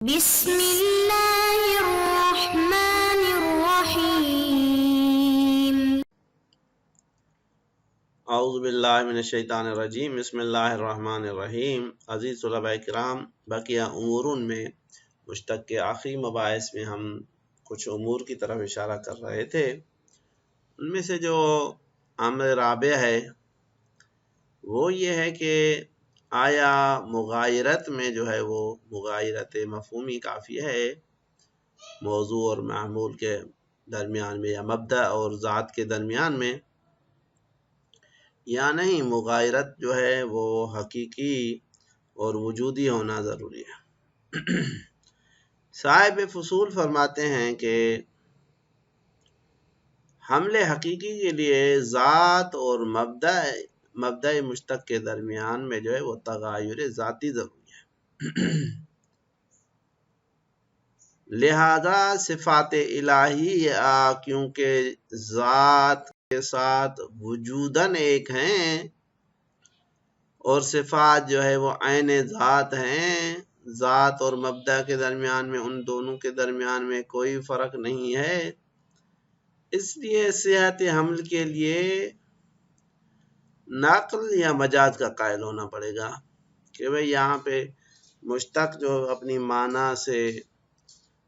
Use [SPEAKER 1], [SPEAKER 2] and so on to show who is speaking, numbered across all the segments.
[SPEAKER 1] بسم اللہ الرحمن الرحیم۔
[SPEAKER 2] اعوذ باللہ من الشیطان الرجیم، بسم اللہ الرحمن الرحیم۔ عزیز طلباء کرام، بقیہ امورن میں مشتق کے آخری مباحث میں ہم کچھ امور کی طرف اشارہ کر رہے تھے۔ ان میں سے جو امر رابع ہے وہ یہ ہے کہ آیا مغایرت میں جو ہے وہ مغایرت مفہومی کافی ہے موضوع اور معمول کے درمیان میں، یا مبدأ اور ذات کے درمیان میں، یا نہیں مغایرت جو ہے وہ حقیقی اور وجودی ہونا ضروری ہے۔ صاحب فصول فرماتے ہیں کہ حمل حقیقی کے لیے ذات اور مبدأ مشتق کے درمیان میں جو ہے وہ تغایر ذاتی ضروری ہے۔ لہذا صفات الہی کیونکہ ذات کے ساتھ وجوداً ایک ہیں اور صفات جو ہے وہ عین ذات ہیں، ذات اور مبدأ کے درمیان میں، ان دونوں کے درمیان میں کوئی فرق نہیں ہے، اس لیے صحت حمل کے لیے نقل یا مجاز کا قائل ہونا پڑے گا کہ بھئی یہاں پہ مشتق جو اپنی معنی سے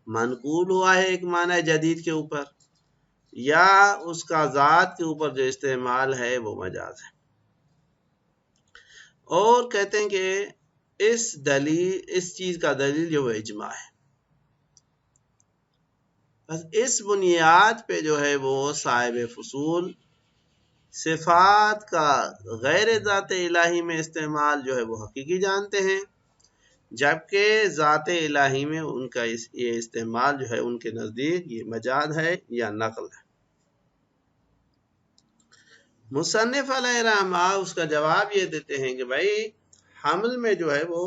[SPEAKER 2] منقول ہوا ہے ایک معنی جدید کے اوپر، یا اس کا ذات کے اوپر جو استعمال ہے وہ مجاز ہے۔ اور کہتے ہیں کہ اس چیز کا دلیل جو وہ اجماع ہے۔ بس اس بنیاد پہ جو ہے وہ صاحب فصول صفات کا غیر ذات الہی میں استعمال جو ہے وہ حقیقی جانتے ہیں، جبکہ ذات الہی میں ان کا یہ استعمال جو ہے ان کے نزدیک یہ مجاز ہے یا نقل ہے۔ مصنف علیہ رحمہ اس کا جواب یہ دیتے ہیں کہ بھائی حمل میں جو ہے وہ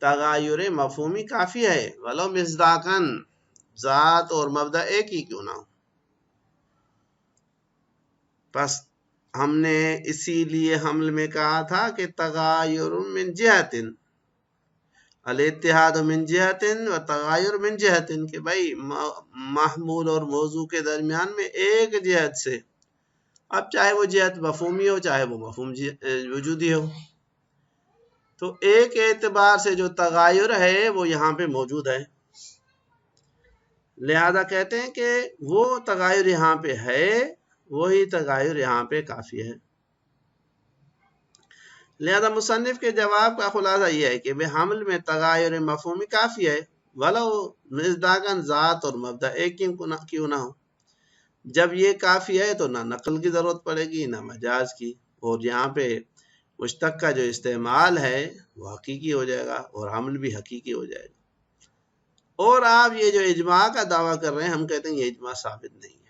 [SPEAKER 2] تغایر مفہومی کافی ہے، ولو مصداقاً، ذات اور مبدأ ایک ہی کیوں نہ ہو۔ پس ہم نے اسی لیے حمل میں کہا تھا کہ تغایر من جہت، الاتحاد من جہت و تغایر من جہت، کہ بھائی محمول اور موضوع کے درمیان میں ایک جہت سے، اب چاہے وہ جہت مفہومی ہو چاہے وہ مفہوم وجودی ہو، تو ایک اعتبار سے جو تغایر ہے وہ یہاں پہ موجود ہے، لہذا کہتے ہیں کہ وہ تغایر یہاں پہ ہے، وہی تغایر یہاں پہ کافی ہے۔ لہذا مصنف کے جواب کا خلاصہ یہ ہے کہ بے حمل میں تغایر مفہومی کافی ہے، ولو مصداقاً، ذات اور مبدأ ایک کیوں نہ ہو۔ جب یہ کافی ہے تو نہ نقل کی ضرورت پڑے گی نہ مجاز کی، اور یہاں پہ مشتق کا جو استعمال ہے وہ حقیقی ہو جائے گا اور حمل بھی حقیقی ہو جائے گا۔ اور آپ یہ جو اجماع کا دعویٰ کر رہے ہیں، ہم کہتے ہیں یہ اجماع ثابت نہیں ہے،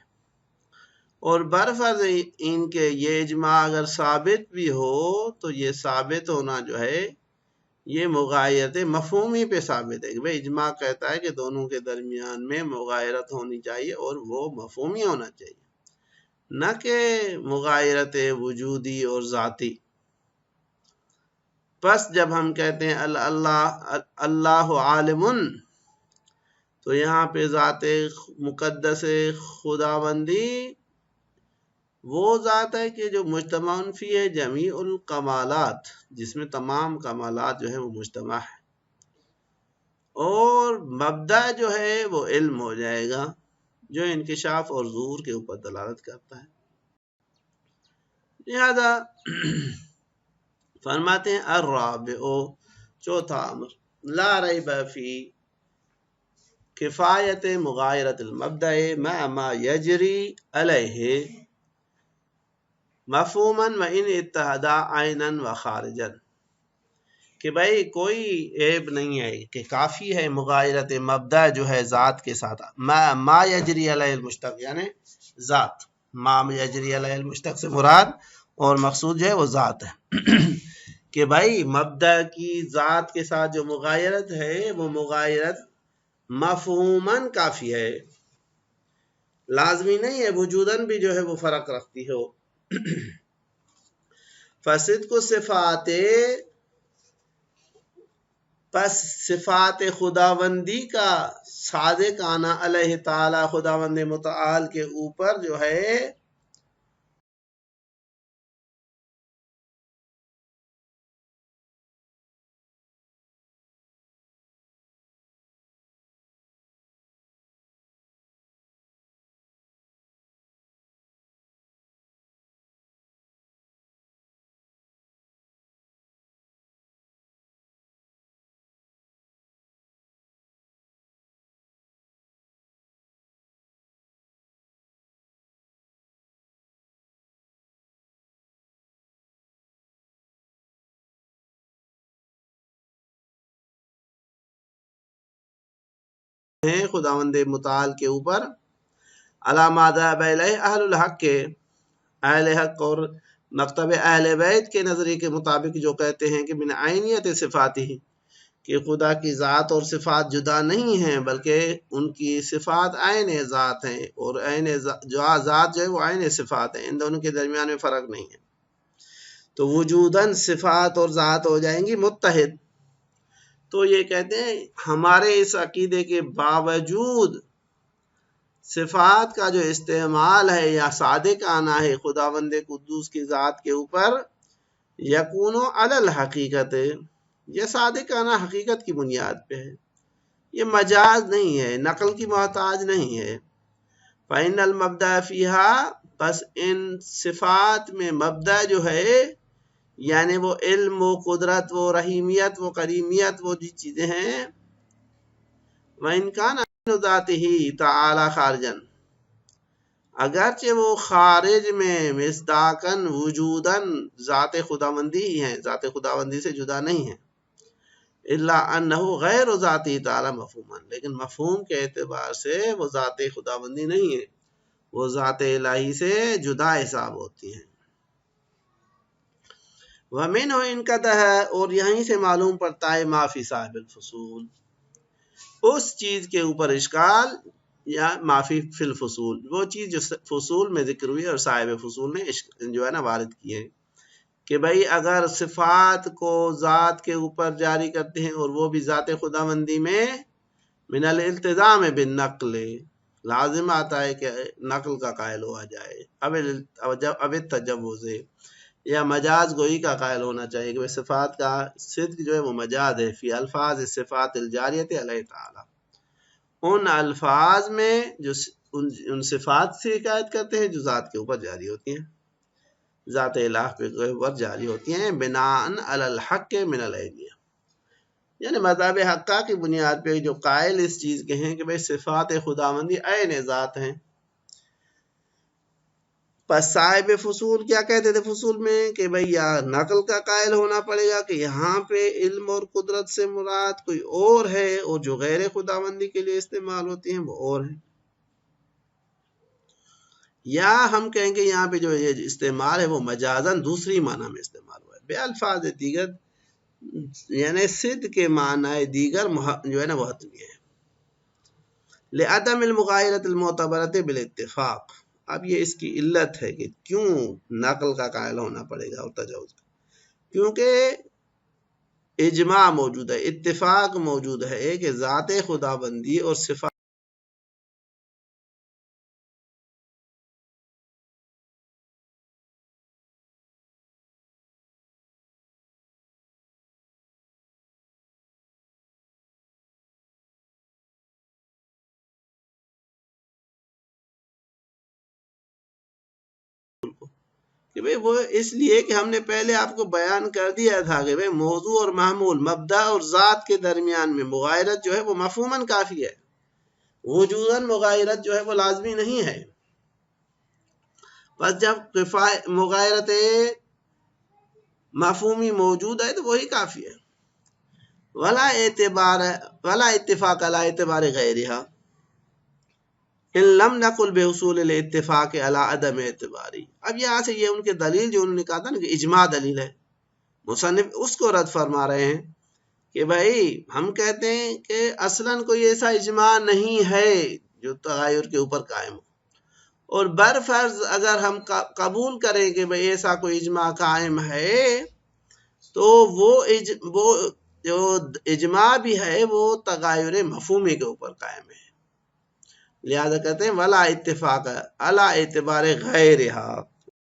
[SPEAKER 2] اور برفرض ان کے یہ اجماع اگر ثابت بھی ہو تو یہ ثابت ہونا جو ہے یہ مغایرت مفہومی پہ ثابت ہے کہ بھئی اجماع کہتا ہے کہ دونوں کے درمیان میں مغایرت ہونی چاہیے اور وہ مفہومی ہونا چاہیے، نہ کہ مغایرت وجودی اور ذاتی۔ پس جب ہم کہتے ہیں اللہ عالم، تو یہاں پہ ذات مقدس خداوندی وہ ذات ہے کہ جو مجتمع فی ہے جمیع الکمالات، جس میں تمام کمالات جو ہے وہ مجتمع ہے، اور مبدأ جو ہے وہ علم ہو جائے گا جو انکشاف اور ظہور کے اوپر دلالت کرتا ہے۔ لہذا فرماتے ہیں الرابع، چوتھا امر، لا ریب فی کفایت مغایرت المبدأ مع ما یجری علیہ مفہوما و ان اتحدا عینا و خارجا، کہ بھائی کوئی عیب نہیں ہے کہ کافی ہے مغایرت مبدأ جو ہے ذات کے ساتھ، ما یجری علیہ المشتق، یعنی ذات، ما یجری علیہ المشتق سے مراد اور مقصود جو ہے وہ ذات ہے، کہ بھائی مبدأ کی ذات کے ساتھ جو مغایرت ہے وہ مغایرت مفہوماً کافی ہے، لازمی نہیں ہے وجوداً بھی جو ہے وہ فرق رکھتی ہو۔ فصدق صفات پس صفات خداوندی کا صادق آنا علیہ تعالی خداوند متعال کے اوپر جو ہے خداوند متعال کے اوپر علامہ ذهب الیہ اہل الحق کے اہل حق اور مکتب اہل بیت کے نظریے کے مطابق جو کہتے ہیں کہ من عینیت صفاتی کہ خدا کی ذات اور صفات جدا نہیں ہیں بلکہ ان کی صفات عین ذات ہیں اور عین ذات جو ہے وہ عین صفات ہیں، ان دونوں کے درمیان میں فرق نہیں ہے، تو وجوداً صفات اور ذات ہو جائیں گی متحد۔ تو یہ کہتے ہیں ہمارے اس عقیدے کے باوجود صفات کا جو استعمال ہے یا صادق آنا ہے خداوند قدوس کی ذات کے اوپر یکون علی الحقیقت، یہ صادق آنا حقیقت کی بنیاد پہ ہے، یہ مجاز نہیں ہے، نقل کی محتاج نہیں ہے۔ فإن المبدأ فیہا، پس ان صفات میں مبدأ جو ہے یعنی وہ علم، وہ قدرت، وہ رحیمیت، وہ کریمیت، وہ جو چیزیں ہیں، وَإِنْ كَانَ عَنْ ذَاتِهِ تَعَالَى خَارِجًا، اگرچہ وہ خارج میں مصداقاً وجوداً ذات خداوندی ہی ہیں، ذات خداوندی سے جدا نہیں ہیں، الا انہ غیر ذاتی تعالی مفہوما، لیکن مفہوم کے اعتبار سے وہ ذات خداوندی نہیں ہے، وہ ذات الہی سے جدا حساب ہوتی ہیں۔ وَمِنْهُ انقطع، اور یہیں سے معلوم پڑتا ہے ما فی صاحب الفصول، اس چیز کے اوپر اشکال یا ما فی الفصول، وہ چیز جو فصول میں ذکر ہوئی اور صاحب فصول نے جو ہے نا وارد کی ہے کہ بھئی اگر صفات کو ذات کے اوپر جاری کرتے ہیں اور وہ بھی ذات خداوندی میں من الالتزام بالنقل، لازم آتا ہے کہ نقل کا قائل ہوا جائے، اب التجوز، یا مجاز گوئی کا قائل ہونا چاہیے کہ صفات کا صدق جو ہے وہ مجاز ہے فی الفاظ صفات الجاریت علیہ تعالی، ان الفاظ میں جو ان صفات سے حکایت کرتے ہیں جو ذات کے اوپر جاری ہوتی ہیں، ذات الہ پہ اوپر جاری ہوتی ہیں، بناءً علی الحق من العینیہ، یعنی مذہب حقہ کی بنیاد پہ جو قائل اس چیز کے ہیں کہ بھئی صفات خداوندی عین ذات ہیں۔ پس صاحب فصول کیا کہتے تھے فصول میں کہ بھئی یا نقل کا قائل ہونا پڑے گا کہ یہاں پہ علم اور قدرت سے مراد کوئی اور ہے اور جو غیر خداوندی کے لیے استعمال ہوتی ہیں وہ اور ہیں، یا ہم کہیں گے یہاں پہ جو یہ استعمال ہے وہ مجازاً دوسری معنی میں استعمال ہوا ہے، بے الفاظ دیگر، یعنی صد کے معنی دیگر جو ہے نا وہ حتمی ہے، لعدم المغایرۃ المعتبرۃ بالاتفاق، اب یہ اس کی علت ہے کہ کیوں نقل کا قائل ہونا پڑے گا اور تجاوز، کیونکہ اجماع موجود ہے، اتفاق موجود ہے کہ ذات خداوندی اور صفات کہ بھئی وہ اس لیے کہ ہم نے پہلے آپ کو بیان کر دیا تھا کہ بھئی موضوع اور محمول، مبدا اور ذات کے درمیان میں مغایرت جو ہے وہ مفہوماً کافی ہے، وجوداً مغایرت جو ہے وہ لازمی نہیں ہے، بس جب مغایرت مفہومی موجود ہے تو وہی کافی ہے، ولا اتفاق علی اعتبار غیرہا ان لم نقل بحصول الاتفاق علی عدم اعتباری۔ اب یہاں سے یہ ان کے دلیل جو انہوں نے کہا تھا نا کہ اجماع دلیل ہے، مصنف اس کو رد فرما رہے ہیں کہ بھائی ہم کہتے ہیں کہ اصلاً کوئی ایسا اجماع نہیں ہے جو تغیر کے اوپر قائم ہو، اور برفرض اگر ہم قبول کریں کہ بھائی ایسا کوئی اجماع قائم ہے تو وہ جو اجماع بھی ہے وہ تغایر مفہومی کے اوپر قائم ہے، لہذا کہتے ہیں ولا اتفاق علی اعتبار غیرہا،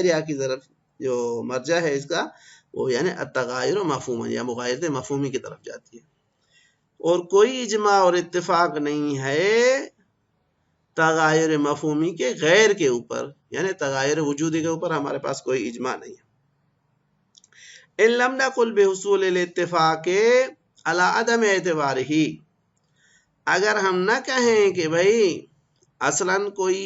[SPEAKER 2] غیرہا کی طرف جو مرجع ہے اس کا وہ یعنی التغایر مفہوما یا مغایرت مفہومی کی طرف جاتی ہے، اور کوئی اجماع اور اتفاق نہیں ہے تغایر مفہومی کے غیر کے اوپر، یعنی تغایر وجودی کے اوپر ہمارے پاس کوئی اجماع نہیں ہے۔ ان لم نقل بحصول الاتفاق علی عدم اعتبارہ، اگر ہم نہ کہیں کہ بھائی اصلاً کوئی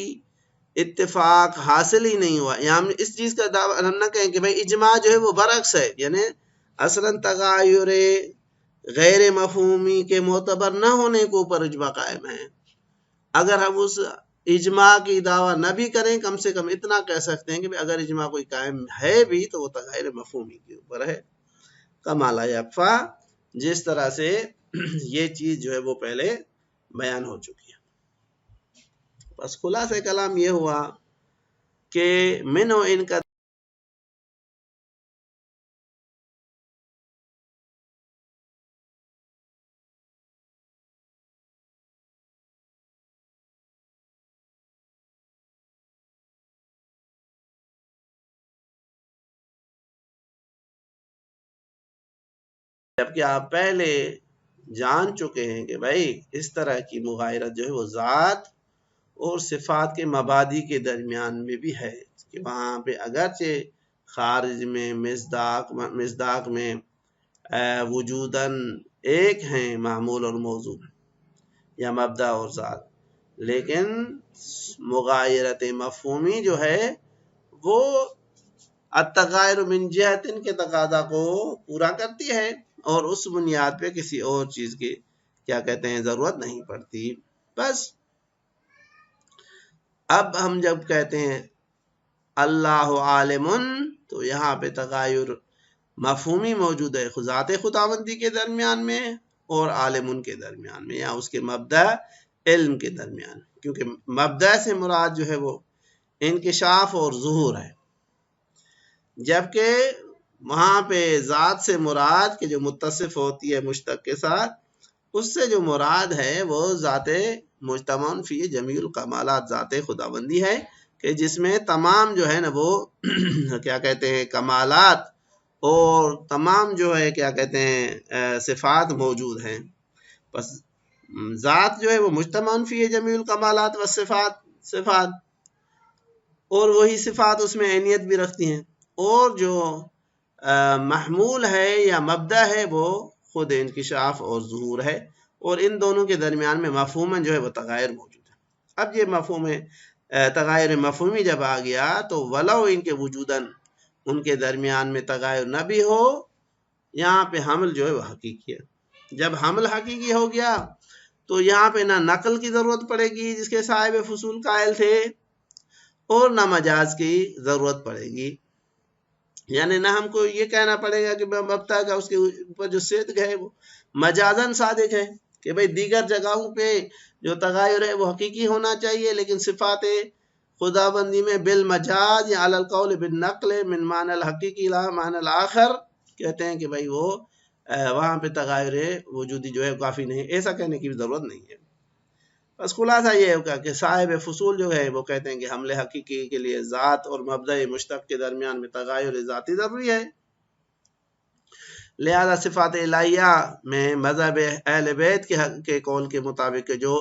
[SPEAKER 2] اتفاق حاصل ہی نہیں ہوا، یا ہم اس چیز کا دعویٰ ہم نہ کہیں کہ بھائی اجماع جو ہے وہ برعکس ہے، یعنی اصلاً تغایر غیر مفہومی کے معتبر نہ ہونے کے اوپر اجماع قائم ہے، اگر ہم اس اجماع کی دعویٰ نہ بھی کریں، کم سے کم اتنا کہہ سکتے ہیں کہ اگر اجماع کوئی قائم ہے بھی تو وہ تغایر مفہومی کے اوپر ہے، کما لا یکفی، جس طرح سے یہ چیز جو ہے وہ پہلے بیان ہو چکی ہے۔ بس خلاصہ کلام یہ ہوا کہ من و ان کا جبکہ آپ پہلے جان چکے ہیں کہ بھائی اس طرح کی مغایرت جو ہے وہ ذات اور صفات کے مبادی کے درمیان میں بھی ہے، کہ وہاں پہ اگرچہ خارج میں مصداق میں وجوداً ایک ہیں معمول اور موضوع یا مبدا اور ذات، لیکن مغایرت مفہومی جو ہے وہ التغایر من جہت کے تقاضا کو پورا کرتی ہے، اور اس بنیاد پہ کسی اور چیز کی کیا کہتے ہیں ضرورت نہیں پڑتی۔ بس اب ہم جب کہتے ہیں اللہ عالم، تو یہاں پہ تغایر مفہومی موجود ہے ذات خداوندی کے درمیان میں اور عالم کے درمیان میں، یا اس کے مبدا علم کے درمیان، کیونکہ مبدا سے مراد جو ہے وہ انکشاف اور ظہور ہے، جبکہ وہاں پہ ذات سے مراد کہ جو متصف ہوتی ہے مشتق کے ساتھ، اس سے جو مراد ہے وہ ذات مجتمع فی جمیع الکمالات، ذات خداوندی ہے کہ جس میں تمام جو ہے نا وہ کیا کہتے ہیں کمالات اور تمام جو ہے کیا کہتے ہیں صفات موجود ہیں۔ بس ذات جو ہے وہ مجتمع فی جمیع الکمالات و صفات، اور وہی صفات اس میں عینیت بھی رکھتی ہیں، اور جو محمول ہے یا مبدا ہے وہ خود انکشاف اور ظہور ہے، اور ان دونوں کے درمیان میں مفہوماً جو ہے وہ تغایر موجود ہے۔ اب یہ مفہوم تغایر مفہومی جب آ گیا تو ولو ان کے وجوداً ان کے درمیان میں تغایر نہ بھی ہو، یہاں پہ حمل جو ہے وہ حقیقی ہے۔ جب حمل حقیقی ہو گیا تو یہاں پہ نہ نقل کی ضرورت پڑے گی جس کے صاحب فصول قائل تھے، اور نہ مجاز کی ضرورت پڑے گی، یعنی نہ ہم کو یہ کہنا پڑے گا کہ مبتا کا اس کے اوپر جو صدق ہے وہ مجازاً صادق ہے، کہ بھئی دیگر جگہوں پہ جو تغایر ہے وہ حقیقی ہونا چاہیے، لیکن صفات خداوندی میں بالمجاز یا علی القول بالنقل من معنی الحقیقی لا معنی الاخر کہتے ہیں کہ بھئی وہ وہاں پہ تغایر وجودی جو ہے کافی نہیں، ایسا کہنے کی بھی ضرورت نہیں ہے۔ بس خلاصہ یہ ہوگا کہ صاحب فصول جو ہے وہ کہتے ہیں کہ حمل حقیقی کے لیے ذات اور مبدأ مشتق کے درمیان میں تغایر ذاتی ضروری ہے، لہذا صفات الہیہ میں مذہب اہل بیت کے قول کے مطابق جو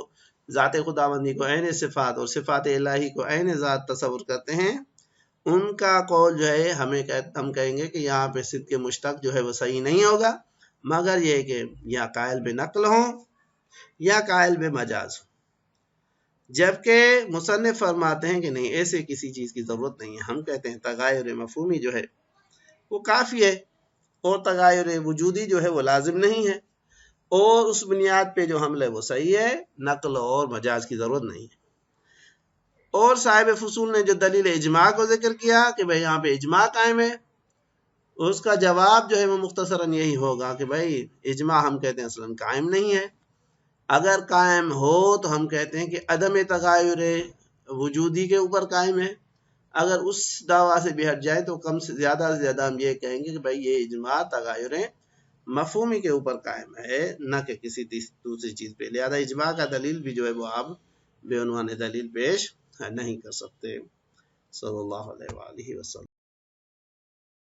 [SPEAKER 2] ذات خداوندی کو عین صفات اور صفات الہی کو عین ذات تصور کرتے ہیں، ان کا قول جو ہے ہم کہیں گے کہ یہاں پہ صدق کے مشتق جو ہے وہ صحیح نہیں ہوگا، مگر یہ کہ یا قائل بے نقل ہوں یا قائل بے مجاز ہوں، جبکہ مصنف فرماتے ہیں کہ نہیں، ایسے کسی چیز کی ضرورت نہیں ہے۔ ہم کہتے ہیں تغایر مفہومی جو ہے وہ کافی ہے، اور تغایر وجودی جو ہے وہ لازم نہیں ہے، اور اس بنیاد پہ جو حمل ہے وہ صحیح ہے، نقل اور مجاز کی ضرورت نہیں ہے۔ اور صاحب فصول نے جو دلیل اجماع کو ذکر کیا کہ بھئی یہاں پہ اجماع قائم ہے، اس کا جواب جو ہے وہ مختصراً یہی ہوگا کہ بھئی اجماع ہم کہتے ہیں اصلاً قائم نہیں ہے، اگر قائم ہو تو ہم کہتے ہیں کہ عدم تغایر وجودی کے اوپر قائم ہے، اگر اس دعویٰ سے بھی ہٹ جائے تو کم سے زیادہ ہم یہ کہیں گے کہ بھئی یہ اجماع تغایر مفہومی کے اوپر قائم ہے نہ کہ کسی دوسری چیز پہ، لہذا اجماع کا دلیل بھی جو ہے وہ آپ بے عنوان دلیل پیش نہیں کر سکتے۔ صلی اللہ علیہ وآلہ وسلم۔